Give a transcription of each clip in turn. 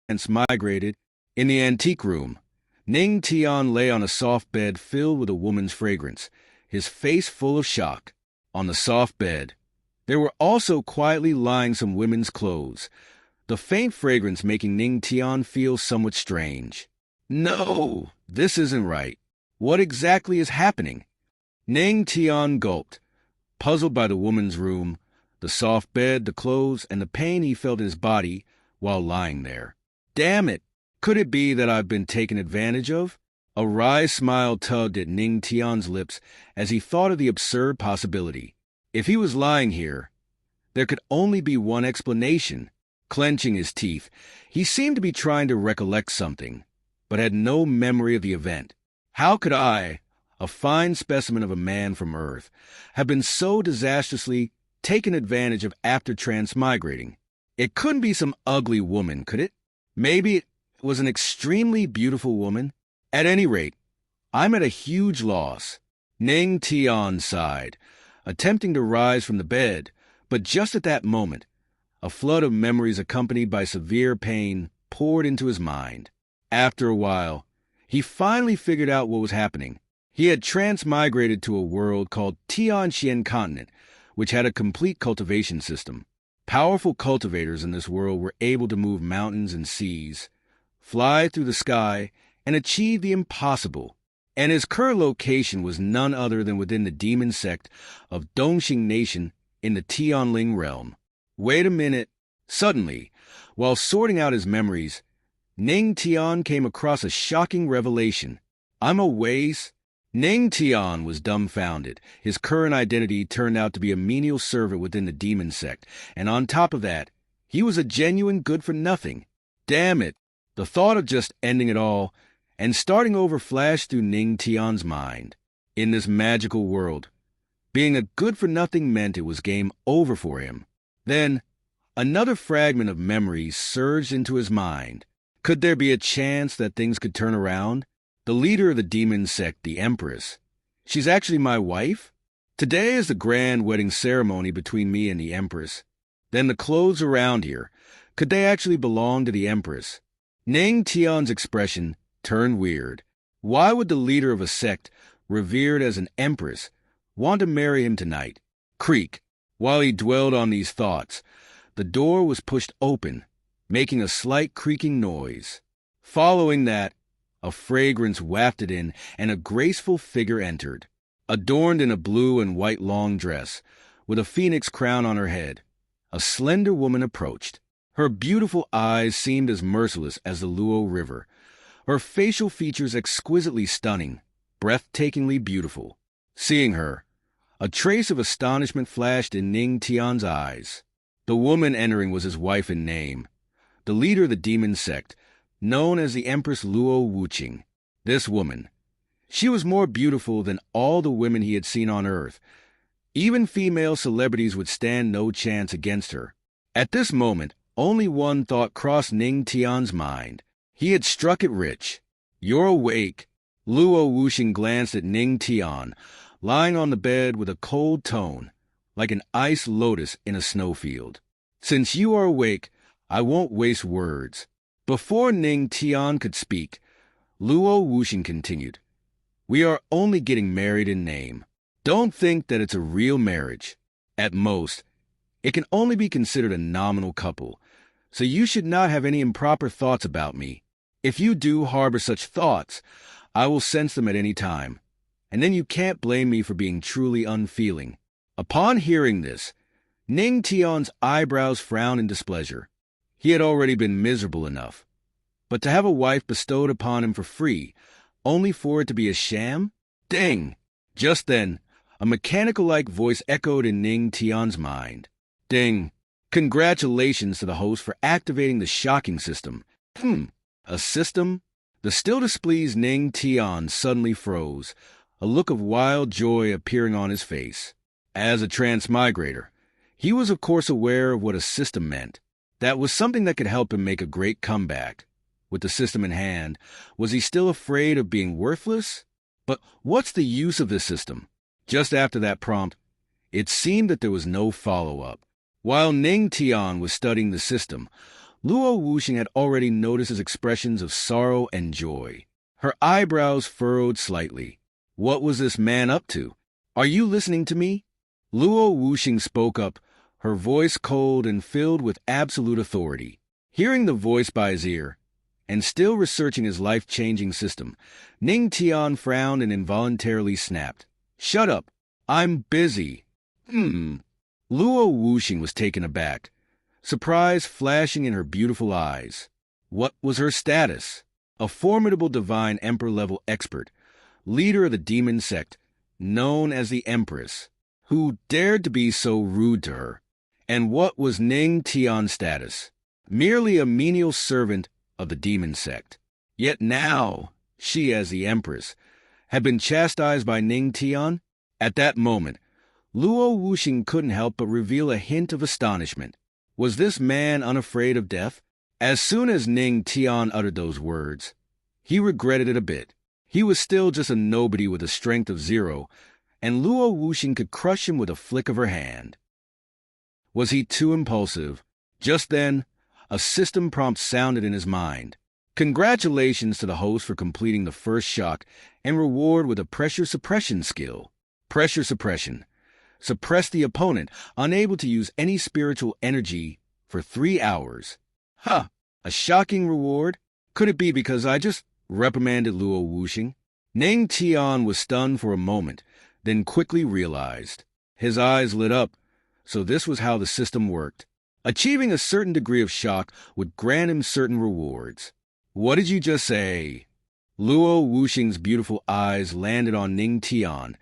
Migrated. In the antique room, Ning Tian lay on a soft bed filled with a woman's fragrance, his face full of shock. On the soft bed, there were also quietly lying some women's clothes, the faint fragrance making Ning Tian feel somewhat strange. No, this isn't right. What exactly is happening? Ning Tian gulped, puzzled by the woman's room, the soft bed, the clothes, and the pain he felt in his body while lying there. Damn it! Could it be that I've been taken advantage of? A wry smile tugged at Ning Tian's lips as he thought of the absurd possibility. If he was lying here, there could only be one explanation. Clenching his teeth, he seemed to be trying to recollect something, but had no memory of the event. How could I, a fine specimen of a man from Earth, have been so disastrously taken advantage of after transmigrating? It couldn't be some ugly woman, could it? Maybe it was an extremely beautiful woman. At any rate, I'm at a huge loss. Ning Tian sighed, attempting to rise from the bed, but just at that moment, a flood of memories accompanied by severe pain poured into his mind. After a while, he finally figured out what was happening. He had transmigrated to a world called Tianxian Continent, which had a complete cultivation system. Powerful cultivators in this world were able to move mountains and seas, fly through the sky, and achieve the impossible. And his current location was none other than within the demon sect of Dongxing Nation in the Tianling realm. Wait a minute. Suddenly, while sorting out his memories, Ning Tian came across a shocking revelation. I'm a waste. Ning Tian was dumbfounded. His current identity turned out to be a menial servant within the demon sect, and on top of that, he was a genuine good-for-nothing. Damn it! The thought of just ending it all and starting over flashed through Ning Tian's mind. In this magical world, being a good-for-nothing meant it was game over for him. Then, another fragment of memory surged into his mind. Could there be a chance that things could turn around? The leader of the demon sect, the Empress. She's actually my wife? Today is the grand wedding ceremony between me and the Empress. Then the clothes around here, could they actually belong to the Empress? Ning Tian's expression turned weird. Why would the leader of a sect, revered as an Empress, want to marry him tonight? Creak. While he dwelled on these thoughts, the door was pushed open, making a slight creaking noise. Following that, a fragrance wafted in, and a graceful figure entered. Adorned in a blue and white long dress, with a phoenix crown on her head, a slender woman approached. Her beautiful eyes seemed as merciless as the Luo River, her facial features exquisitely stunning, breathtakingly beautiful. Seeing her, a trace of astonishment flashed in Ning Tian's eyes. The woman entering was his wife in name, the leader of the demon sect, known as the Empress Luo Wuqing. This woman, she was more beautiful than all the women he had seen on Earth. Even female celebrities would stand no chance against her. At this moment, only one thought crossed Ning Tian's mind. He had struck it rich. You're awake. Luo Wuqing glanced at Ning Tian, lying on the bed with a cold tone, like an ice lotus in a snowfield. Since you are awake, I won't waste words. Before Ning Tian could speak, Luo Wuqing continued, We are only getting married in name. Don't think that it's a real marriage. At most, it can only be considered a nominal couple, so you should not have any improper thoughts about me. If you do harbor such thoughts, I will sense them at any time, and then you can't blame me for being truly unfeeling. Upon hearing this, Ning Tian's eyebrows frowned in displeasure. He had already been miserable enough. But to have a wife bestowed upon him for free, only for it to be a sham? Ding! Just then, a mechanical-like voice echoed in Ning Tian's mind. Ding! Congratulations to the host for activating the shocking system. A system? The still displeased Ning Tian suddenly froze, a look of wild joy appearing on his face. As a transmigrator, he was of course aware of what a system meant. That was something that could help him make a great comeback. With the system in hand, was he still afraid of being worthless? But what's the use of this system? Just after that prompt, it seemed that there was no follow-up. While Ning Tian was studying the system, Luo Wuxing had already noticed his expressions of sorrow and joy. Her eyebrows furrowed slightly. What was this man up to? Are you listening to me? Luo Wuxing spoke up, her voice cold and filled with absolute authority. Hearing the voice by his ear, and still researching his life-changing system, Ning Tian frowned and involuntarily snapped. Shut up. I'm busy. Luo Wuxing was taken aback, surprise flashing in her beautiful eyes. What was her status? A formidable divine emperor-level expert, leader of the demon sect, known as the Empress, who dared to be so rude to her. And what was Ning Tian's status? Merely a menial servant of the demon sect. Yet now, she as the Empress, had been chastised by Ning Tian. At that moment, Luo Wuxing couldn't help but reveal a hint of astonishment. Was this man unafraid of death? As soon as Ning Tian uttered those words, he regretted it a bit. He was still just a nobody with a strength of 0, and Luo Wuxing could crush him with a flick of her hand. Was he too impulsive? Just then, a system prompt sounded in his mind. Congratulations to the host for completing the first shock and reward with a pressure suppression skill. Pressure suppression. Suppress the opponent, unable to use any spiritual energy for 3 hours. Huh, a shocking reward? Could it be because I just reprimanded Luo Wuxing? Ning Tian was stunned for a moment, then quickly realized. His eyes lit up, so this was how the system worked. Achieving a certain degree of shock would grant him certain rewards. What did you just say? Luo Wuxing's beautiful eyes landed on Ning Tian,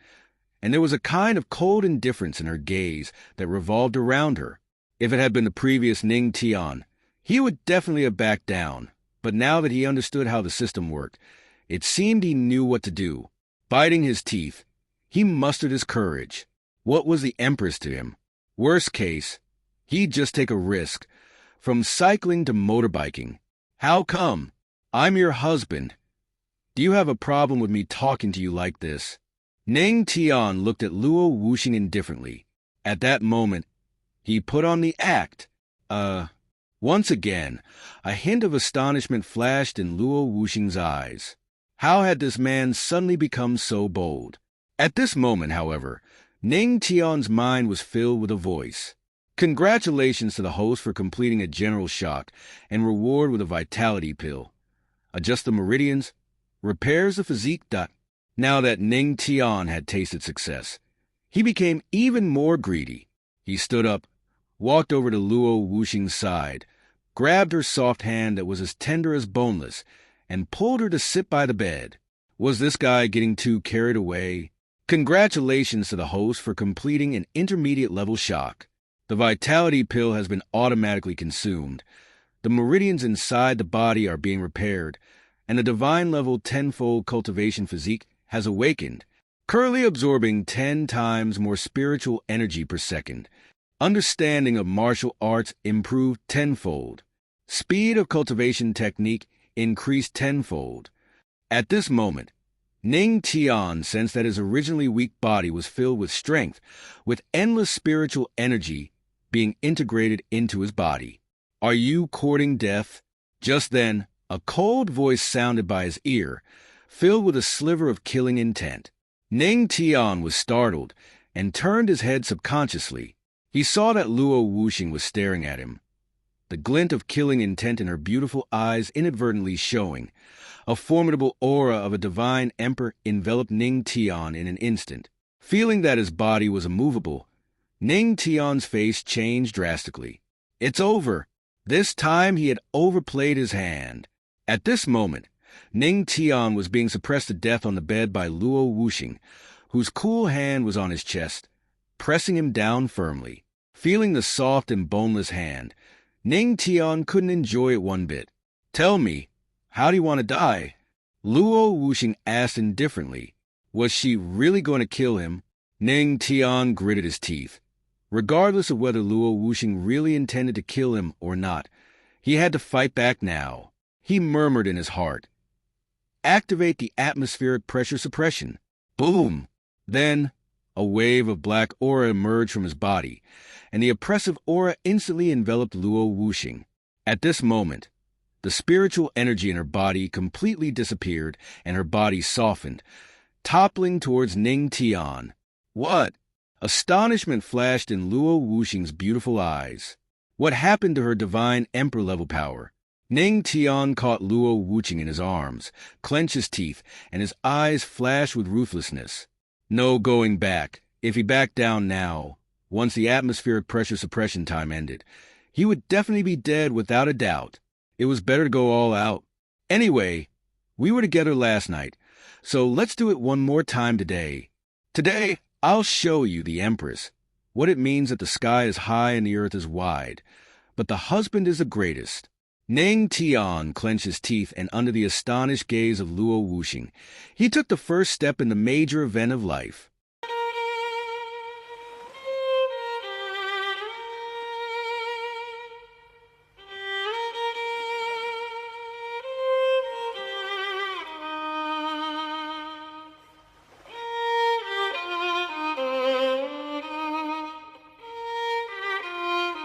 and there was a kind of cold indifference in her gaze that revolved around her. If it had been the previous Ning Tian, he would definitely have backed down, but now that he understood how the system worked, it seemed he knew what to do. Biting his teeth, he mustered his courage. What was the Empress to him? Worst case, he'd just take a risk, from cycling to motorbiking. How come? I'm your husband. Do you have a problem with me talking to you like this? Ning Tian looked at Luo Wuxing indifferently. At that moment, he put on the act. Once again, a hint of astonishment flashed in Luo Wuxing's eyes. How had this man suddenly become so bold? At this moment, however, Ning Tian's mind was filled with a voice. Congratulations to the host for completing a general shock and reward with a vitality pill. Adjust the meridians, repairs the physique. Now that Ning Tian had tasted success, he became even more greedy. He stood up, walked over to Luo Wuxing's side, grabbed her soft hand that was as tender as boneless, and pulled her to sit by the bed. Was this guy getting too carried away? Congratulations to the host for completing an intermediate level shock. The vitality pill has been automatically consumed. The meridians inside the body are being repaired, and the divine level 10-fold cultivation physique has awakened, currently absorbing 10 times more spiritual energy per second. Understanding of martial arts improved 10-fold. Speed of cultivation technique increased 10-fold. At this moment, Ning Tian sensed that his originally weak body was filled with strength, with endless spiritual energy being integrated into his body. Are you courting death? Just then, a cold voice sounded by his ear, filled with a sliver of killing intent. Ning Tian was startled and turned his head subconsciously. He saw that Luo Wuxing was staring at him, the glint of killing intent in her beautiful eyes inadvertently showing. A formidable aura of a divine emperor enveloped Ning Tian in an instant. Feeling that his body was immovable, Ning Tian's face changed drastically. It's over. This time he had overplayed his hand. At this moment, Ning Tian was being suppressed to death on the bed by Luo Wuxing, whose cool hand was on his chest, pressing him down firmly. Feeling the soft and boneless hand, Ning Tian couldn't enjoy it one bit. Tell me, how do you want to die? Luo Wuxing asked indifferently. Was she really going to kill him? Ning Tian gritted his teeth. Regardless of whether Luo Wuxing really intended to kill him or not, he had to fight back now. He murmured in his heart, "Activate the atmospheric pressure suppression." Boom! Then, a wave of black aura emerged from his body, and the oppressive aura instantly enveloped Luo Wuxing. At this moment, the spiritual energy in her body completely disappeared and her body softened, toppling towards Ning Tian. What? Astonishment flashed in Luo Wuxing's beautiful eyes. What happened to her divine emperor-level power? Ning Tian caught Luo Wuxing in his arms, clenched his teeth, and his eyes flashed with ruthlessness. No going back. If he backed down now, once the atmospheric pressure suppression time ended, he would definitely be dead without a doubt. It was better to go all out. Anyway, we were together last night, so let's do it one more time today. Today, I'll show you, the Empress, what it means that the sky is high and the earth is wide, but the husband is the greatest. Ning Tian clenched his teeth, and under the astonished gaze of Luo Wuxing, he took the first step in the major event of life.